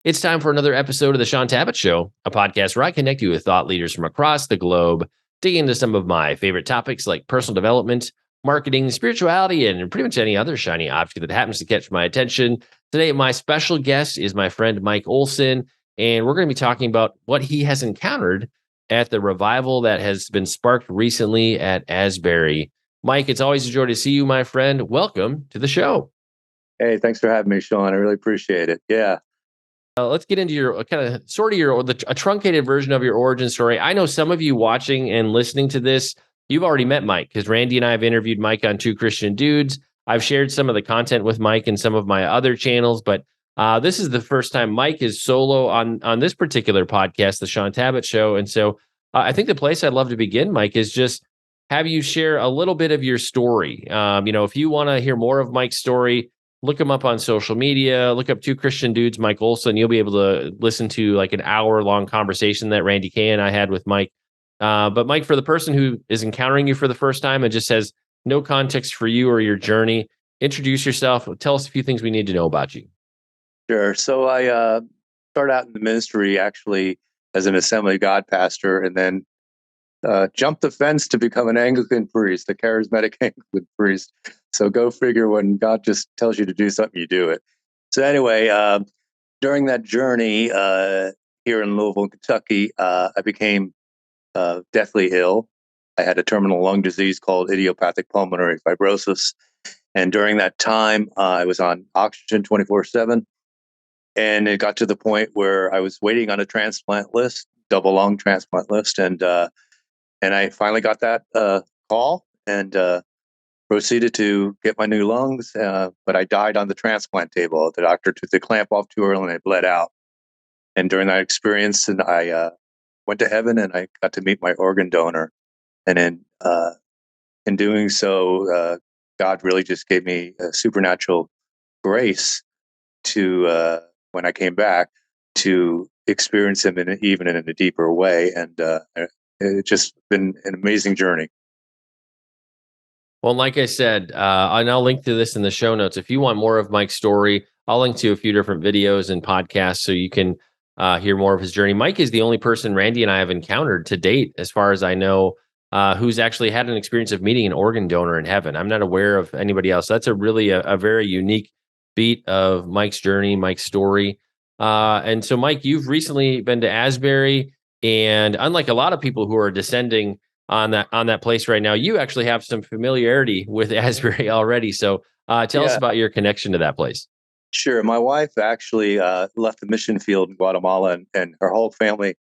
It's time for another episode of the Shaun Tabatt Show, a podcast where I connect you with thought leaders from across the globe, dig into some of my favorite topics like personal development, marketing, spirituality, and pretty much any other shiny object that happens to catch my attention. Today, my special guest is my friend Mike Olson, and we're going to be talking about what he has encountered at the revival that has been sparked recently at Asbury. Mike, it's always a joy to see you, my friend. Welcome to the show. Hey, thanks for having me, Shaun. I really appreciate it. Yeah. Let's get into your a truncated version of your origin story. I know some of you watching and listening to this, you've already met Mike because Randy and I have interviewed Mike on Two Christian Dudes. I've shared some of the content with Mike in some of my other channels, but this is the first time Mike is solo on this particular podcast, the Shaun Tabatt Show. And so I think the place I'd love to begin, Mike, is just have you share a little bit of your story. If you want to hear more of Mike's story, look him up on social media, look up Two Christian Dudes, Mike Olson. You'll be able to listen to like an hour-long conversation that Randy Kay and I had with Mike. But Mike, for the person who is encountering you for the first time and just has no context for you or your journey, introduce yourself. Tell us a few things we need to know about you. Sure. So I started out in the ministry actually as an Assembly of God pastor, and then jumped the fence to become an Anglican priest, a charismatic Anglican priest. So go figure, when God just tells you to do something, you do it. So anyway, during that journey here in Louisville, Kentucky, I became deathly ill. I had a terminal lung disease called idiopathic pulmonary fibrosis. And during that time, I was on oxygen 24/7. And it got to the point where I was waiting on a transplant list, double lung transplant list. And I finally got that call and proceeded to get my new lungs. But I died on the transplant table. The doctor took the clamp off too early and I bled out. And during that experience, and I went to heaven and I got to meet my organ donor. And in doing so, God really just gave me a supernatural grace to, when I came back, to experience him even in a deeper way. And it's just been an amazing journey. Well, like I said, and I'll link to this in the show notes. If you want more of Mike's story, I'll link to a few different videos and podcasts so you can hear more of his journey. Mike is the only person Randy and I have encountered to date, as far as I know, who's actually had an experience of meeting an organ donor in heaven. I'm not aware of anybody else. That's a very unique beat of Mike's journey, Mike's story. And so, Mike, you've recently been to Asbury, and unlike a lot of people who are descending on that place right now, you actually have some familiarity with Asbury already. So tell us about your connection to that place. Sure. My wife actually left the mission field in Guatemala, and her whole family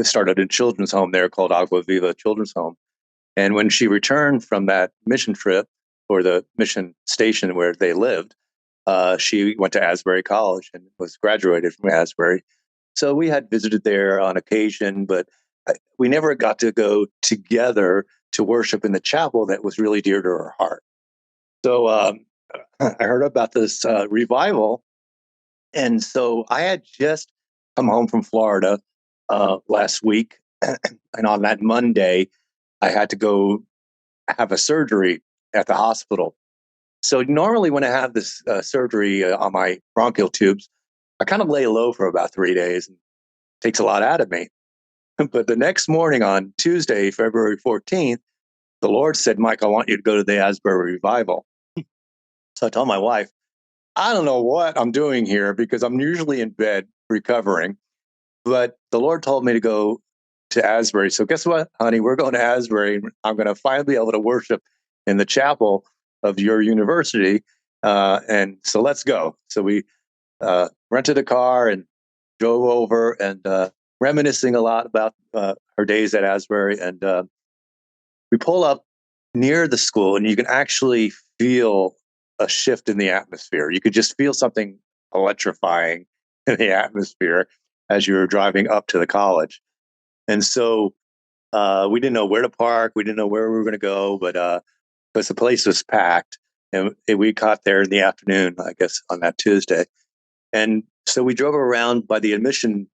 started a children's home there called Agua Viva Children's Home. And when she returned from that mission trip, or the mission station where they lived, she went to Asbury College and was graduated from Asbury. So we had visited there on occasion, but we never got to go together to worship in the chapel that was really dear to her heart. So I heard about this revival. And so I had just come home from Florida last week. And on that Monday, I had to go have a surgery at the hospital. So normally when I have this surgery on my bronchial tubes, I kind of lay low for about 3 days. And it takes a lot out of me. But the next morning on Tuesday, February 14th, the Lord said, Mike, I want you to go to the Asbury Revival. So I told my wife, I don't know what I'm doing here because I'm usually in bed recovering. But the Lord told me to go to Asbury. So guess what, honey? We're going to Asbury. I'm going to finally be able to worship in the chapel of your university. And so let's go. So we rented a car and drove over, and reminiscing a lot about her days at Asbury. And we pull up near the school, and you can actually feel a shift in the atmosphere. You could just feel something electrifying in the atmosphere as you were driving up to the college. And so we didn't know where to park. We didn't know where we were going to go, but because the place was packed, and we got there in the afternoon, I guess, on that Tuesday. And so we drove around by the admissions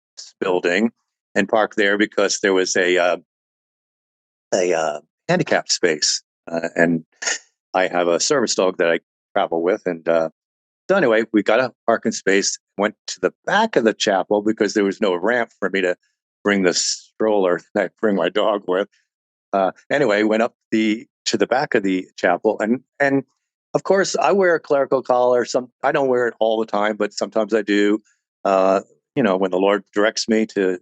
building and parked there because there was a handicap space. And I have a service dog that I travel with. And so anyway, we got a parking space. went to the back of the chapel because there was no ramp for me to bring the stroller that I bring my dog with. Anyway, went up to the back of the chapel, and of course I wear a clerical collar. I don't wear it all the time, but sometimes I do. When the Lord directs me to,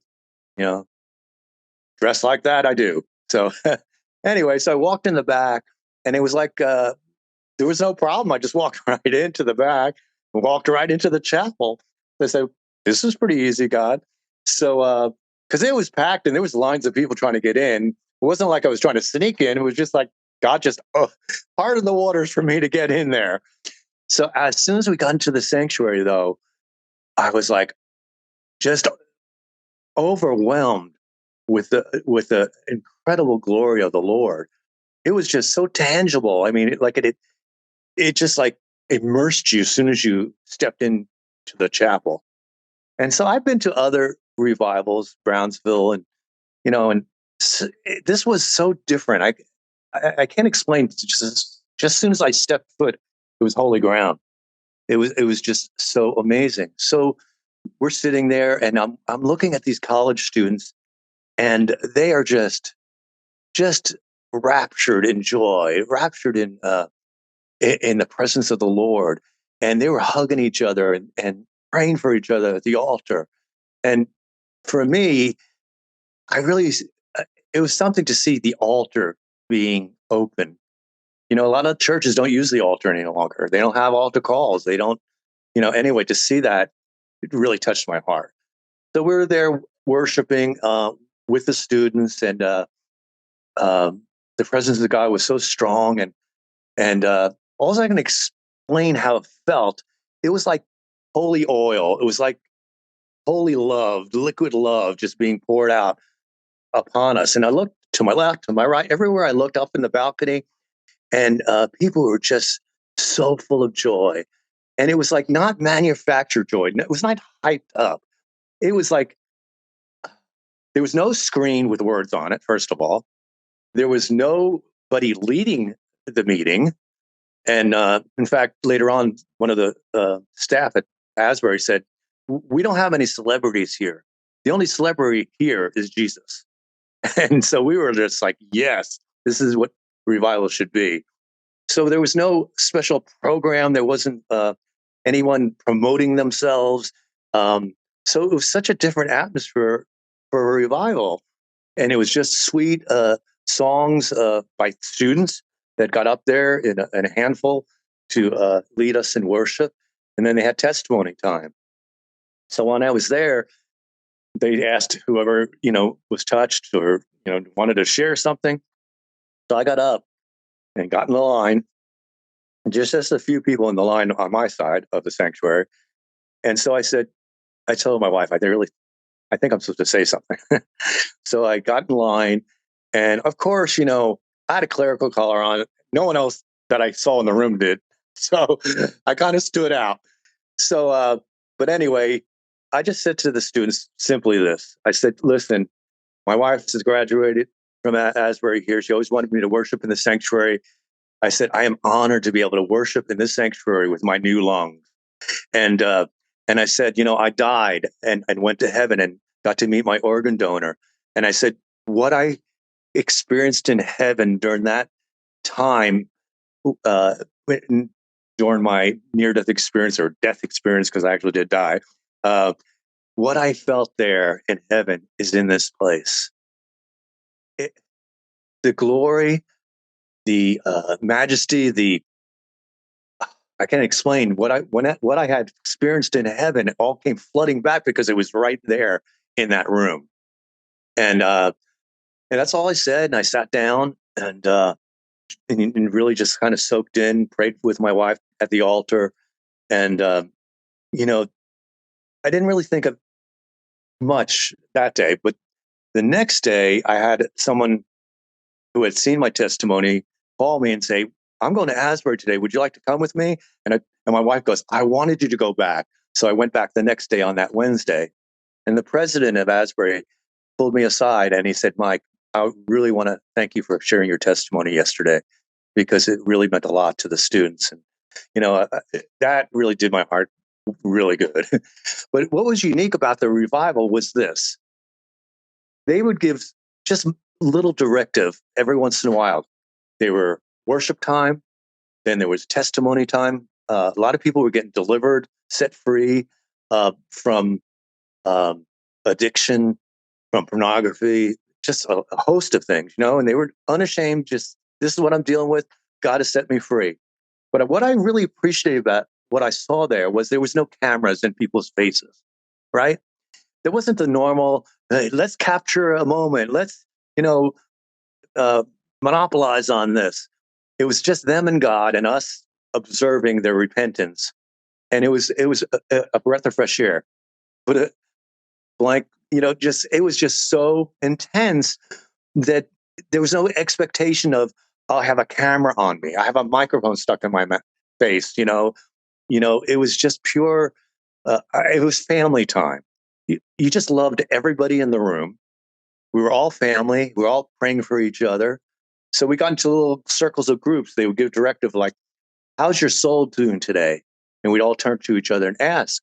dress like that, I do. So anyway, so I walked in the back, and it was like there was no problem. I just walked right into the back and walked right into the chapel. I said, "This is pretty easy, God." So because it was packed and there was lines of people trying to get in. It wasn't like I was trying to sneak in. It was just like God just parted the waters for me to get in there. So as soon as we got into the sanctuary, though, I was like just overwhelmed with the incredible glory of the Lord. It was just so tangible. I mean, it just like immersed you as soon as you stepped into the chapel. And so I've been to other revivals, Brownsville, and this was so different. I can't explain. Just as soon as I stepped foot, it was holy ground. It was just so amazing. So we're sitting there, and I'm looking at these college students, and they are just raptured in joy, raptured in the presence of the Lord, and they were hugging each other and praying for each other at the altar. And for me, I really, it was something to see the altar being open. A lot of churches don't use the altar any longer. They don't have altar calls. They don't, anyway, to see that, it really touched my heart. So we were there worshiping with the students, and the presence of God was so strong. And all I can explain how it felt, it was like holy oil. It was like holy love, liquid love just being poured out upon us. And I looked to my left, to my right, everywhere I looked up in the balcony, and people were just so full of joy. And it was like not manufactured joy. It was not hyped up. It was like there was no screen with words on it, first of all. There was nobody leading the meeting. And in fact, later on, one of the staff at Asbury said, "We don't have any celebrities here. The only celebrity here is Jesus." And so we were just like, yes, this is what revival should be. So there was no special program. There wasn't anyone promoting themselves. So it was such a different atmosphere for a revival. And it was just sweet songs by students that got up there in a handful to lead us in worship. And then they had testimony time. So when I was there, they asked whoever, was touched or, wanted to share something. So I got up and got in the line, just as a few people in the line on my side of the sanctuary. And so I told my wife, I think I'm supposed to say something. So I got in line, and of course, I had a clerical collar on. No one else that I saw in the room did. So I kind of stood out. But anyway, I just said to the students simply this. I said, listen, my wife has graduated from Asbury here. She always wanted me to worship in the sanctuary. I said, I am honored to be able to worship in this sanctuary with my new lungs. And I said, I died and went to heaven and got to meet my organ donor. And I said, what I experienced in heaven during that time, uh, during my near-death experience or death experience, because I actually did die, what I felt there in heaven is in this place. The glory, the majesty, I can't explain what I had experienced in heaven. It all came flooding back because it was right there in that room, and that's all I said. And I sat down and really just kind of soaked in, prayed with my wife at the altar, and I didn't really think of much that day. But the next day, I had someone who had seen my testimony call me and say, "I'm going to Asbury today. Would you like to come with me?" And my wife goes, "I wanted you to go back." So I went back the next day on that Wednesday. And the president of Asbury pulled me aside and he said, "Mike, I really want to thank you for sharing your testimony yesterday because it really meant a lot to the students." And, that really did my heart really good. But what was unique about the revival was this: they would give just little directive every once in a while. They were worship time, then there was testimony time. A lot of people were getting delivered, set free from um, addiction, from pornography, just a host of things, and they were unashamed. Just, this is what I'm dealing with. God has set me free. But what I really appreciated about what I saw there was no cameras in people's faces, right? There wasn't the normal, hey, let's capture a moment. Let's, you know, uh, monopolize on this. It was just them and God and us observing their repentance. And it was a breath of fresh air. But blank, just it was just so intense that there was no expectation of, oh, I have a camera on me, I have a microphone stuck in my face. It was just pure. It was family time. You just loved everybody in the room. We were all family. We were all praying for each other. So we got into little circles of groups. They would give directive like, how's your soul doing today? And we'd all turn to each other and ask,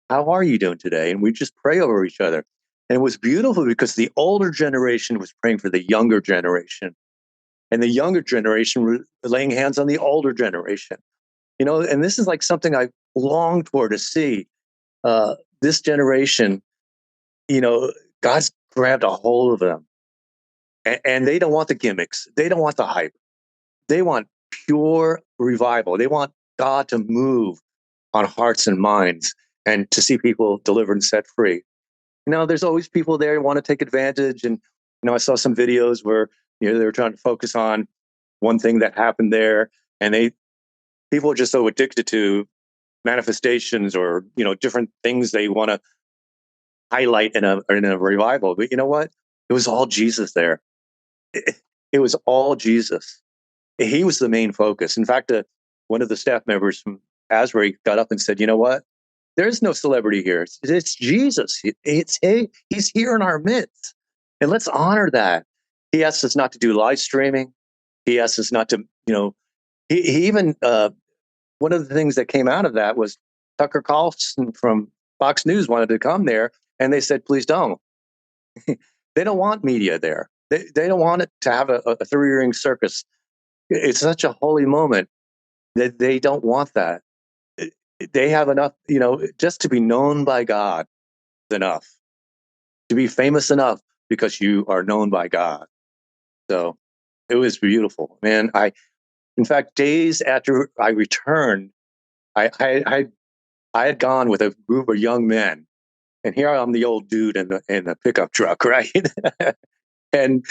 how are you doing today? And we'd just pray over each other. And it was beautiful because the older generation was praying for the younger generation. And the younger generation were laying hands on the older generation. And this is like something I longed for to see. This generation, you know, God's grabbed a hold of them. And they don't want the gimmicks. They don't want the hype. They want pure revival. They want God to move on hearts and minds and to see people delivered and set free. There's always people there who want to take advantage. And, I saw some videos where, they were trying to focus on one thing that happened there. And people are just so addicted to manifestations or, different things they want to highlight in a revival. But you know what? It was all Jesus there. It was all Jesus. He was the main focus. In fact, one of the staff members from Asbury got up and said, "You know what? There's no celebrity here. It's Jesus. He's here in our midst, and let's honor that." He asked us not to do live streaming. He asked us not to, he even one of the things that came out of that was Tucker Carlson from Fox News wanted to come there, and they said, "Please don't." They don't want media there. They don't want it to have a three-ring circus. It's such a holy moment that they don't want that. They have enough, just to be known by God is enough. To be famous enough because you are known by God. So it was beautiful, man. In fact, days after I returned, I had gone with a group of young men, and here I'm the old dude in the pickup truck, right? And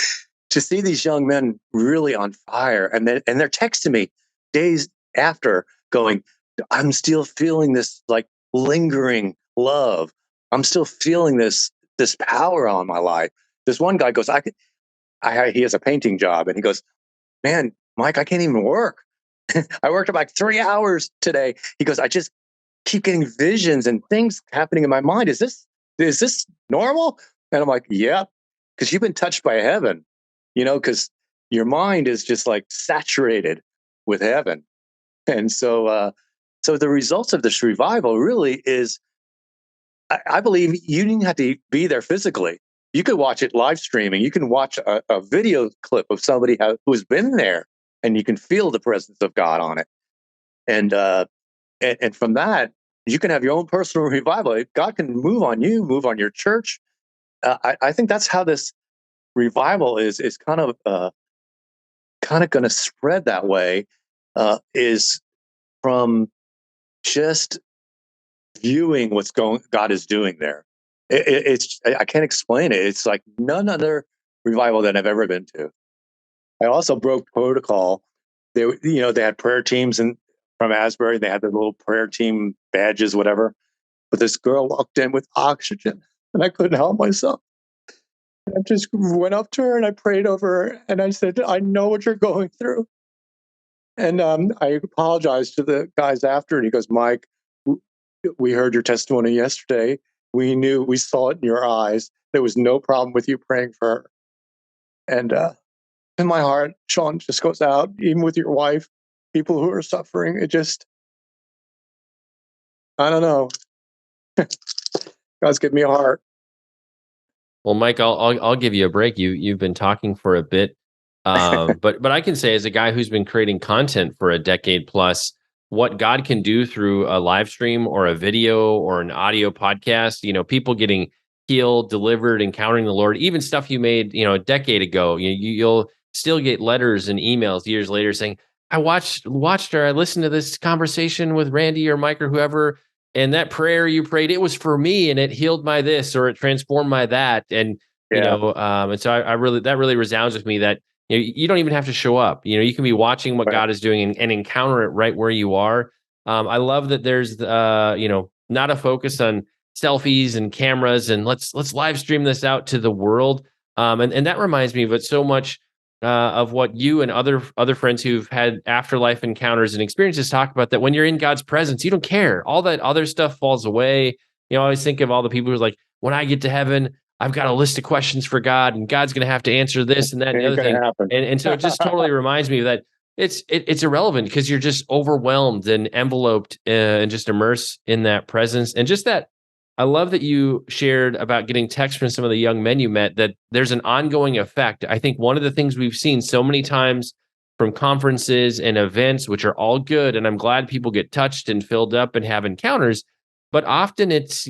to see these young men really on fire, and they're texting me days after, going, "I'm still feeling this like lingering love. I'm still feeling this power on my life." This one guy goes, he has a painting job, and he goes, "Man, Mike, I can't even work. I worked about 3 hours today." He goes, "I just keep getting visions and things happening in my mind. Is this normal?" And I'm like, "Yeah, because you've been touched by heaven, because your mind is just like saturated with heaven." And so the results of this revival really is, I believe you didn't have to be there physically. You could watch it live streaming. You can watch a video clip of somebody who's been there, and you can feel the presence of God on it. And and from that, you can have your own personal revival. God can move on you, move on your church. I think that's how this revival is kind of going to spread that way. Is from just viewing God is doing there. I can't explain it. It's like none other revival that I've ever been to. I also broke protocol. They had prayer teams and from Asbury. They had their little prayer team badges, whatever. But this girl walked in with oxygen, and I couldn't help myself. I just went up to her and I prayed over her, and I said, "I know what you're going through." And I apologized to the guys after, and he goes, "Mike, we heard your testimony yesterday. We saw it in your eyes. There was no problem with you praying for her." And in my heart, Shaun, just goes out, even with your wife, people who are suffering. I don't know. God's given me a heart. Well, Mike, I'll give you a break. You've been talking for a bit, but I can say as a guy who's been creating content for a decade plus, what God can do through a live stream or a video or an audio podcast. People getting healed, delivered, encountering the Lord. Even stuff you made, a decade ago. You'll still get letters and emails years later saying, "I watched or I listened to this conversation with Randy or Mike or whoever." And that prayer you prayed, it was for me, and it healed my this, or it transformed my that, and Yeah. and so I really that really resounds with me that you don't even have to show up. You can be watching what Right. God is doing and encounter it right where you are. I love that there's not a focus on selfies and cameras and let's live stream this out to the world. And that reminds me of it so much of what you and other friends who've had afterlife encounters and experiences talk about, that when you're in God's presence, you don't care. All that other stuff falls away. I always think of all the people who's like, when I get to heaven, I've got a list of questions for God, and God's going to have to answer this and that and the Ain't other gonna thing. happen. And so it just totally reminds me that it's irrelevant because you're just overwhelmed and enveloped and just immersed in that presence. And just that, I love that you shared about getting texts from some of the young men you met, that there's an ongoing effect. I think one of the things we've seen so many times from conferences and events, which are all good, and I'm glad people get touched and filled up and have encounters, but often it's,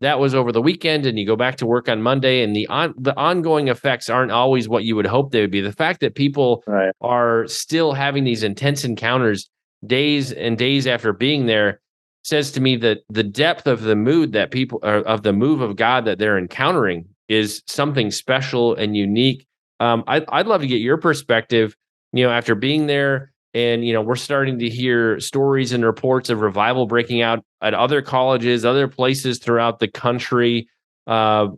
that was over the weekend and you go back to work on Monday, and the ongoing effects aren't always what you would hope they would be. The fact that people Right. are still having these intense encounters days and days after being there says to me that the depth of the mood that people are, of the move of God that they're encountering, is something special and unique. I'd love to get your perspective, after being there, and we're starting to hear stories and reports of revival breaking out at other colleges, other places throughout the country. Uh,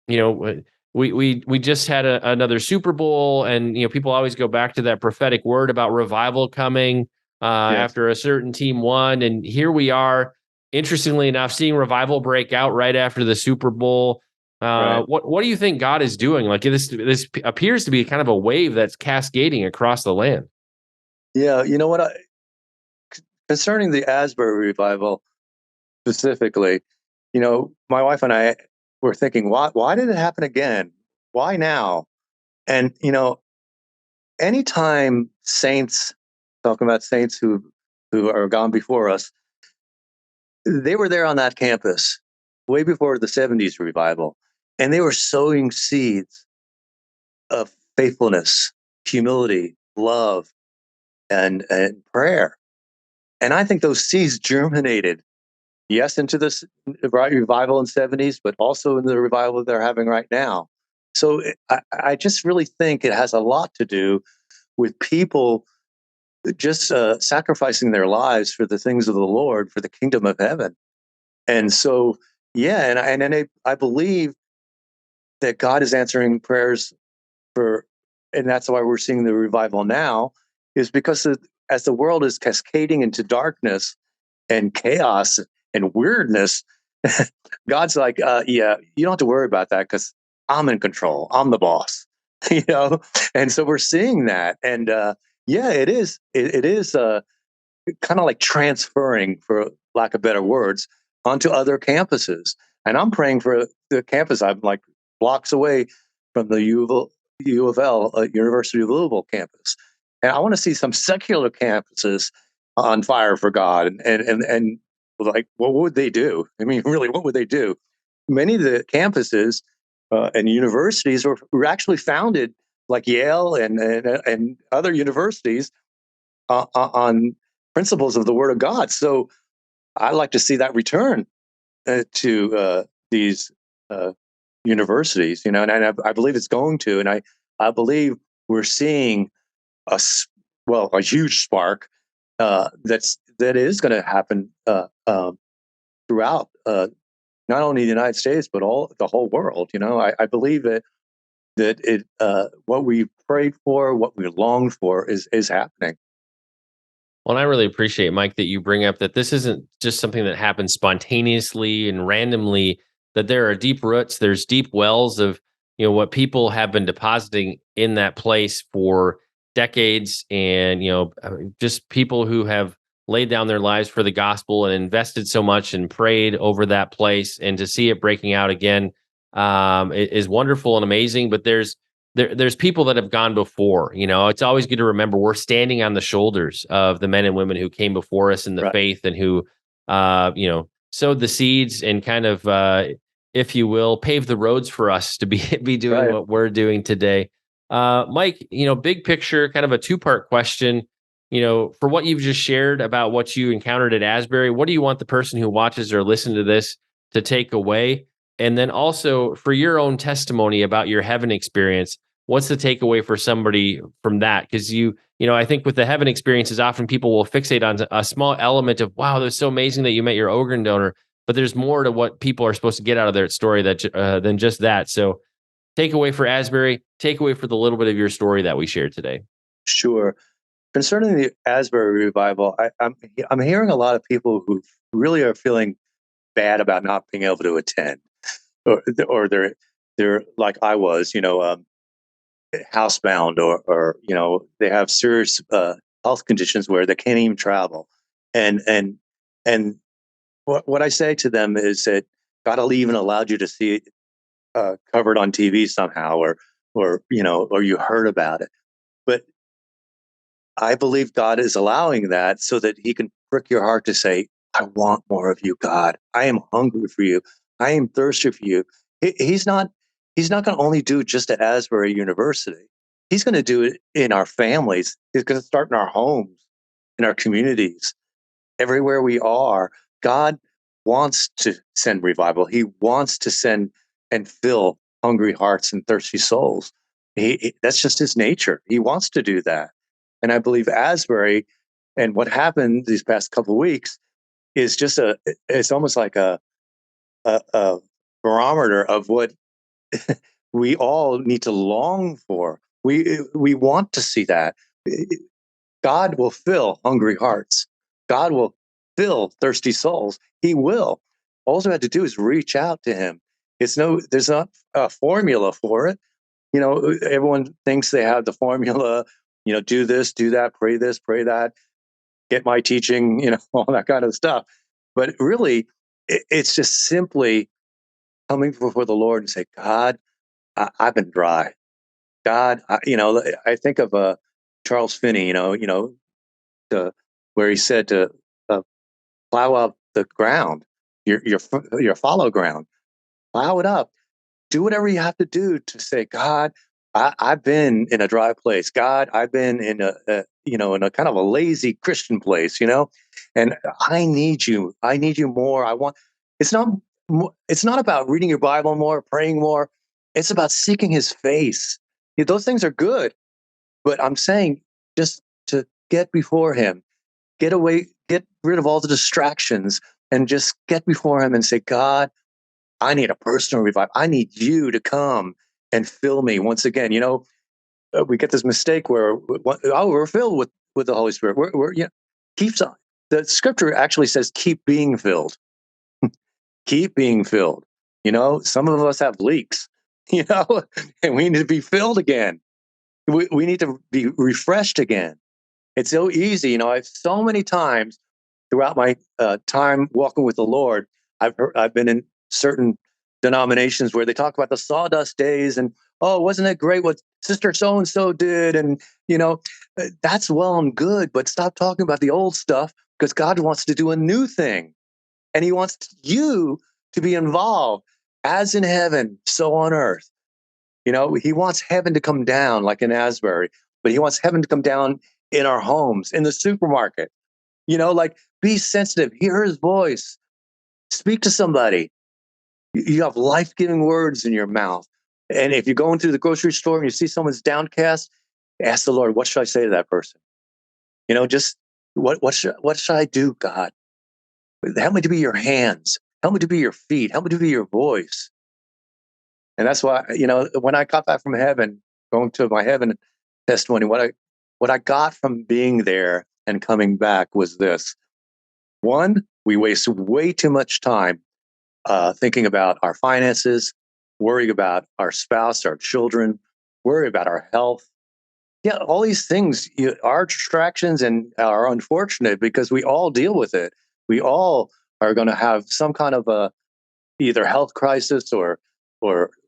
you know, we just had another Super Bowl, and people always go back to that prophetic word about revival coming Yes. after a certain team won, and here we are. Interestingly enough, seeing revival break out right after the Super Bowl. Right. What do you think God is doing? Like this appears to be kind of a wave that's cascading across the land. Yeah. You know what? Concerning the Asbury Revival specifically, my wife and I were thinking, why did it happen again? Why now? And anytime saints, talking about saints who are gone before us, they were there on that campus way before the '70s revival, and they were sowing seeds of faithfulness, humility, love, and prayer. And I think those seeds germinated, yes, into this revival in '70s, but also in the revival they're having right now. So I just really think it has a lot to do with people just sacrificing their lives for the things of the Lord, for the kingdom of heaven. And so, yeah, I believe that God is answering prayers for, and that's why we're seeing the revival now, is because as the world is cascading into darkness and chaos and weirdness, God's like, yeah, you don't have to worry about that because I'm in control. I'm the boss, And so we're seeing that, and yeah, it is. It is kind of like transferring, for lack of better words, onto other campuses. And I'm praying for the campus. I'm like blocks away from the U of L, University of Louisville campus, and I want to see some secular campuses on fire for God. And like, what would they do? I mean, really, what would they do? Many of the campuses and universities were actually founded, like Yale and other universities, on principles of the Word of God. So I like to see that return to these uh, universities, and I believe it's going to, and I believe we're seeing a huge spark that is going to happen throughout not only the United States but the whole world. I believe that it what we prayed for, what we longed for, is happening. Well, and I really appreciate, Mike, that you bring up that this isn't just something that happens spontaneously and randomly, that there are deep roots, there's deep wells of, what people have been depositing in that place for decades. And, just people who have laid down their lives for the gospel and invested so much and prayed over that place, and to see it breaking out again is wonderful and amazing. But there's people that have gone before. It's always good to remember we're standing on the shoulders of the men and women who came before us in the faith, and who sowed the seeds and kind of if you will, paved the roads for us to be doing what we're doing today. Mike, big picture, kind of a two-part question. For what you've just shared about what you encountered at Asbury, what do you want the person who watches or listens to this to take away? And then also for your own testimony about your heaven experience, what's the takeaway for somebody from that? Because I think with the heaven experiences, often people will fixate on a small element of, wow, that's so amazing that you met your organ donor. But there's more to what people are supposed to get out of their story than just that. So takeaway for Asbury, takeaway for the little bit of your story that we shared today. Sure. Concerning the Asbury Revival, I'm hearing a lot of people who really are feeling bad about not being able to attend, or they're like I was, housebound, or they have serious health conditions where they can't even travel, and what I say to them is that God even allowed you to see it covered on TV somehow, or you heard about it, but I believe God is allowing that so that He can prick your heart to say, I want more of you, God. I am hungry for you. I am thirsty for you. He's not going to only do it just at Asbury University. He's going to do it in our families. He's going to start in our homes, in our communities, everywhere we are. God wants to send revival. He wants to send and fill hungry hearts and thirsty souls. That's just His nature. He wants to do that. And I believe Asbury and what happened these past couple of weeks is just it's almost like a barometer of what we all need to long for. We want to see that. God will fill hungry hearts. God will fill thirsty souls. He will. All we have to do is reach out to Him. There's not a formula for it. Everyone thinks they have the formula, do this, do that, pray this, pray that, get my teaching, all that kind of stuff. But really, it's just simply coming before the Lord and say, God, I've been dry. God, I think of Charles Finney, where he said to plow up the ground, your fallow ground, plow it up. Do whatever you have to do to say, God, I've been in a dry place. God, I've been in in a kind of a lazy Christian place, and I need you. I need you more. It's not, it's not about reading your Bible more, praying more. It's about seeking His face. Those things are good, but I'm saying just to get before Him, get rid of all the distractions, and just get before Him and say, God, I need a personal revival. I need you to come and fill me once again. We get this mistake where we're filled with the Holy Spirit. Keeps on. The Scripture actually says keep being filled. Keep being filled. Some of us have leaks. And we need to be filled again. We need to be refreshed again. It's so easy. I've so many times throughout my time walking with the Lord, I've been in certain denominations where they talk about the sawdust days and, oh, wasn't it great what Sister so and so did? And that's well and good, but stop talking about the old stuff, because God wants to do a new thing, and He wants you to be involved, as in heaven, so on earth. He wants heaven to come down like in Asbury, but He wants heaven to come down in our homes, in the supermarket. Be sensitive, hear His voice, speak to somebody. You have life-giving words in your mouth. And if you're going through the grocery store and you see someone's downcast, ask the Lord, what should I say to that person? Just what should I do, God? Help me to be your hands. Help me to be your feet. Help me to be your voice. And that's why, when I got back from heaven, going to my heaven testimony, what I got from being there and coming back was this. One, we waste way too much time thinking about our finances, worrying about our spouse, our children, worry about our health. Yeah, all these things are distractions and are unfortunate because we all deal with it. We all are going to have some kind of a either health crisis or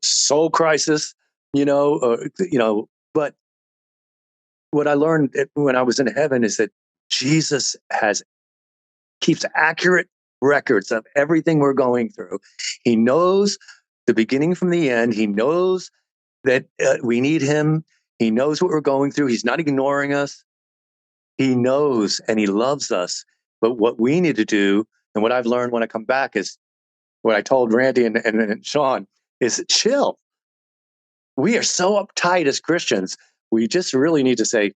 soul crisis, But what I learned when I was in heaven is that Jesus has keeps accurate records of everything we're going through. He knows the beginning from the end. He knows that we need him. He knows what we're going through. He's not ignoring us. He knows and he loves us. But what we need to do, and what I've learned when I come back, is what I told Randy and Shaun, is chill. We are so uptight as Christians. We just really need to say,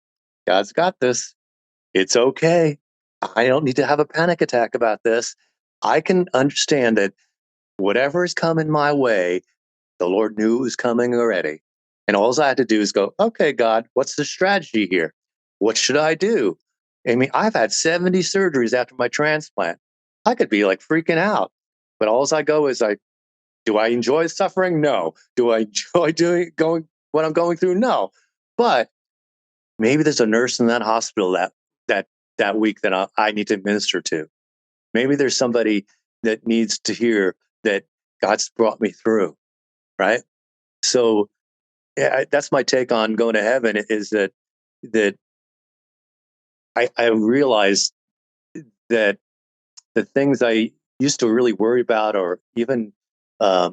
God's got this. It's okay. I don't need to have a panic attack about this. I can understand that whatever is coming my way, the Lord knew it was coming already. And all I had to do is go, okay, God, what's the strategy here? What should I do? I mean, I've had 70 surgeries after my transplant. I could be like freaking out. But all I go is do I enjoy suffering? No. Do I enjoy going what I'm going through? No. But maybe there's a nurse in that hospital that week that I need to minister to. Maybe there's somebody that needs to hear that God's brought me through, right? So that's my take on going to heaven. Is that I realized that the things I used to really worry about or even uh,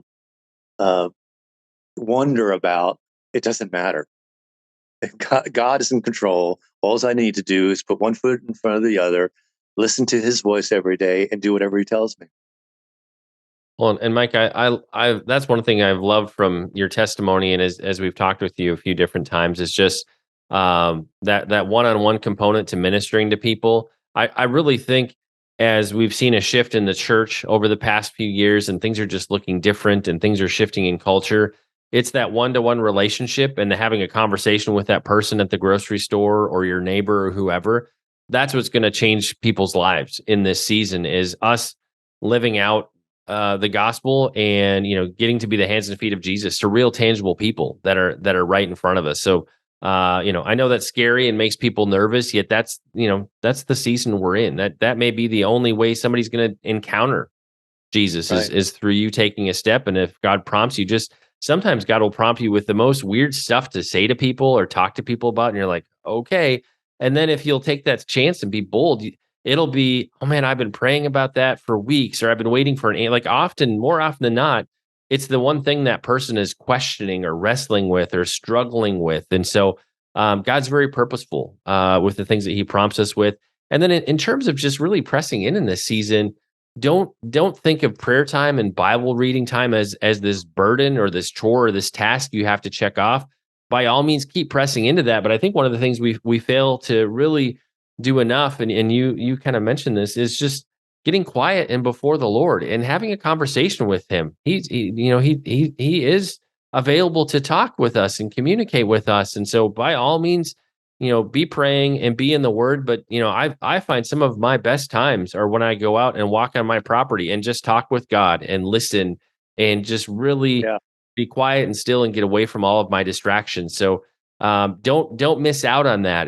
uh, wonder about, it doesn't matter. God is in control. All I need to do is put one foot in front of the other, listen to his voice every day, and do whatever he tells me. Well, and Mike, that's one thing I've loved from your testimony, and as we've talked with you a few different times, is just that one-on-one component to ministering to people. I really think as we've seen a shift in the church over the past few years, and things are just looking different, and things are shifting in culture. It's that one-to-one relationship, and having a conversation with that person at the grocery store or your neighbor or whoever. That's what's going to change people's lives in this season. Is us living out the gospel, and getting to be the hands and feet of Jesus to real tangible people that are right in front of us. So I know that's scary and makes people nervous, yet that's the season we're in. That may be the only way somebody's going to encounter Jesus Right. is through you taking a step. And if God prompts you, just sometimes God will prompt you with the most weird stuff to say to people or talk to people about, and you're like, okay. And then if you'll take that chance and be bold, it'll be, oh man, I've been praying about that for weeks, or I've been waiting for like more often than not, it's the one thing that person is questioning or wrestling with or struggling with. And so God's very purposeful with the things that he prompts us with. And then in terms of just really pressing in this season, don't think of prayer time and Bible reading time as this burden or this chore or this task you have to check off. By all means, keep pressing into that. But I think one of the things we fail to really do enough, and you kind of mentioned this, is just getting quiet and before the Lord and having a conversation with Him. He is available to talk with us and communicate with us, and so by all means, be praying and be in the word. But, I find some of my best times are when I go out and walk on my property and just talk with God and listen and just really Yeah. be quiet and still and get away from all of my distractions. So, don't miss out on that.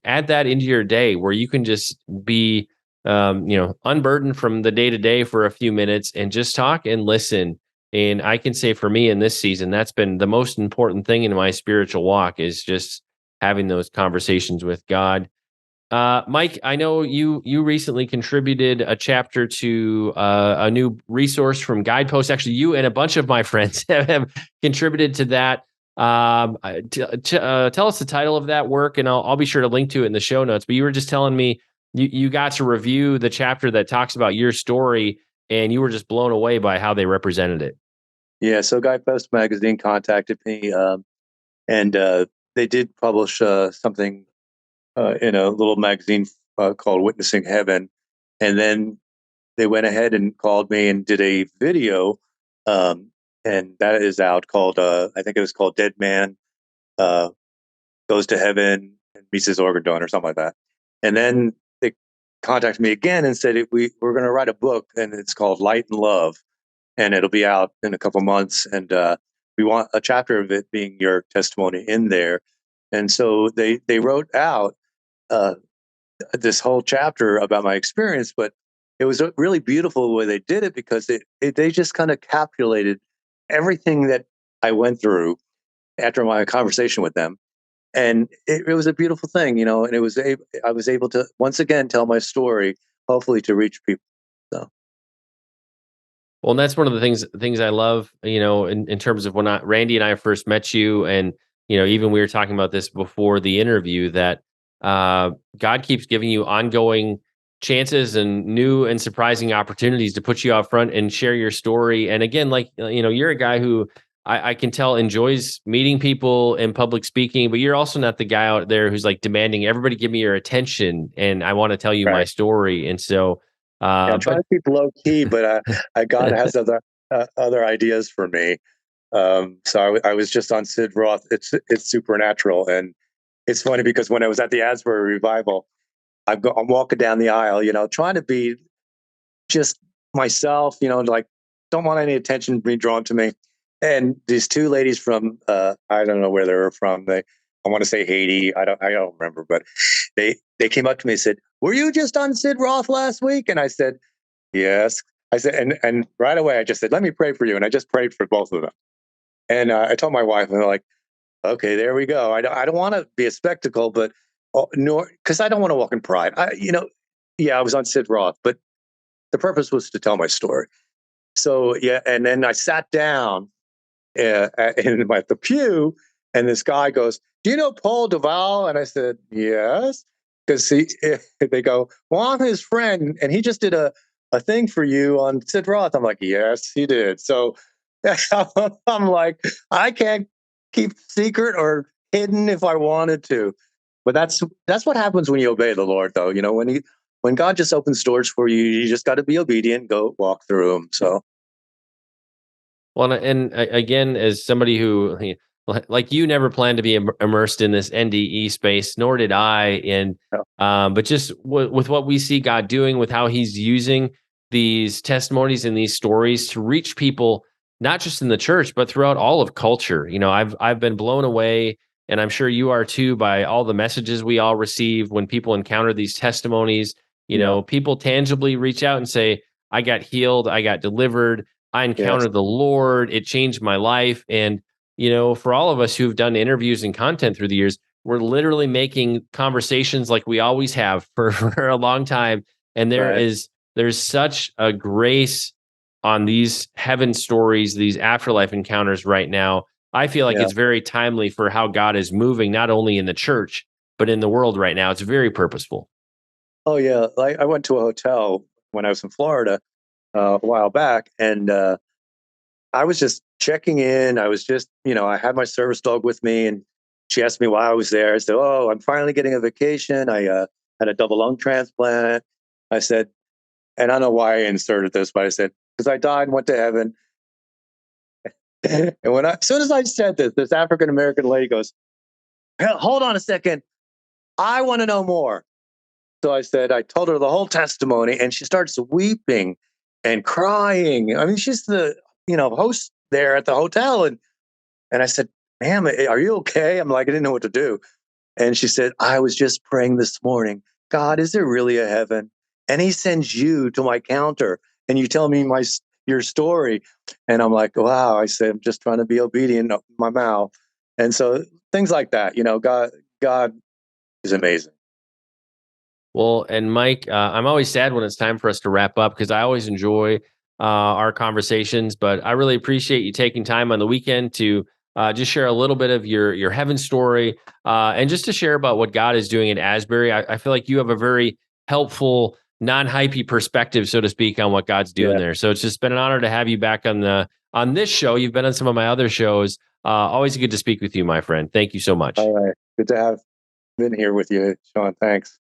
Add that into your day where you can just be, unburdened from the day to day for a few minutes and just talk and listen. And I can say for me in this season, that's been the most important thing in my spiritual walk, is just having those conversations with God. Mike, I know you recently contributed a chapter to a new resource from Guidepost. Actually, you and a bunch of my friends have contributed to that. Tell us the title of that work, and I'll be sure to link to it in the show notes. But you were just telling me you got to review the chapter that talks about your story, and you were just blown away by how they represented it. Yeah. So Guidepost Magazine contacted me, and they did publish something in a little magazine called Witnessing Heaven. And then they went ahead and called me and did a video. Um, and that is out called, I think it was called Dead Man uh, Goes to Heaven and Meets His Organ Donor, or something like that. And then they contacted me again and said, we're going to write a book, and it's called Light and Love. And it'll be out in a couple months. And we want a chapter of it being your testimony in there. And so they wrote out uh, this whole chapter about my experience, but it was really beautiful the way they did it because they just kind of calculated everything that I went through after my conversation with them. And it was a beautiful thing, and I was able to once again tell my story, hopefully to reach people. So Well, and that's one of the things I love, in terms of when Randy and I first met you, and even we were talking about this before the interview that God keeps giving you ongoing chances and new and surprising opportunities to put you out front and share your story. And again, like you're a guy who I can tell enjoys meeting people and public speaking, but you're also not the guy out there who's like demanding everybody give me your attention and I want to tell you my right, story. And so, yeah, I'm trying but to keep low key, but God has other ideas for me. So I was just on Sid Roth. It's supernatural, and it's funny because when I was at the Asbury Revival, I'm walking down the aisle, trying to be just myself, like don't want any attention being drawn to me. And these two ladies from I don't know where they were from. I want to say Haiti. I don't remember, but they came up to me and said, "Were you just on Sid Roth last week?" And I said, "Yes." I said, and right away I just said, "Let me pray for you," and I just prayed for both of them. And I told my wife, and they're like, "Okay, there we go." I don't want to be a spectacle, but nor because I don't want to walk in pride. Yeah, I was on Sid Roth, but the purpose was to tell my story. So yeah, and then I sat down in the pew, and this guy goes, "Do you know Paul Duval?" And I said, "Yes," because they go, "Well, I'm his friend, and he just did a thing for you on Sid Roth." I'm like, "Yes, he did." So I'm like, I can't keep secret or hidden if I wanted to, but that's what happens when you obey the Lord, though. When God just opens doors for you, you just got to be obedient, go walk through them. So Well, again, as somebody who, like you, never planned to be immersed in this NDE space, nor did I. And yeah, but just with what we see God doing, with how He's using these testimonies and these stories to reach people, not just in the church, but throughout all of culture. I've been blown away, and I'm sure you are too, by all the messages we all receive when people encounter these testimonies. yeah, People tangibly reach out and say, "I got healed, I got delivered." I yes, encountered the Lord. It changed my life. And, for all of us who've done interviews and content through the years, we're literally making conversations like we always have for, for a long time. And right, there's such a grace on these heaven stories, these afterlife encounters right now. I feel like yeah. it's very timely for how God is moving, not only in the church, but in the world right now. It's very purposeful. Oh yeah, I went to a hotel when I was in Florida a while back, and I was just checking in. I was just, I had my service dog with me, and she asked me why I was there. I said, "Oh, I'm finally getting a vacation. I had a double lung transplant." I said, and I don't know why I inserted this, but I said, "Because I died and went to heaven." And as soon as I said this African American lady goes, "Hold on a second. I want to know more." So I told her the whole testimony, and she starts weeping and crying. I mean, she's the host there at the hotel, and I said, "Ma'am, are you okay?" I'm like, I didn't know what to do, and she said, "I was just praying this morning. God, is there really a heaven? And He sends you to my counter, and you tell me your story." And I'm like, "Wow!" I said, "I'm just trying to be obedient, my mouth." And so things like that, God is amazing. Well, and Mike, I'm always sad when it's time for us to wrap up because I always enjoy our conversations. But I really appreciate you taking time on the weekend to just share a little bit of your heaven story and just to share about what God is doing in Asbury. I feel like you have a very helpful, non-hypey perspective, so to speak, on what God's doing Yeah. there. So it's just been an honor to have you back on this show. You've been on some of my other shows. Always good to speak with you, my friend. Thank you so much. All right. Good to have been here with you, Shaun. Thanks.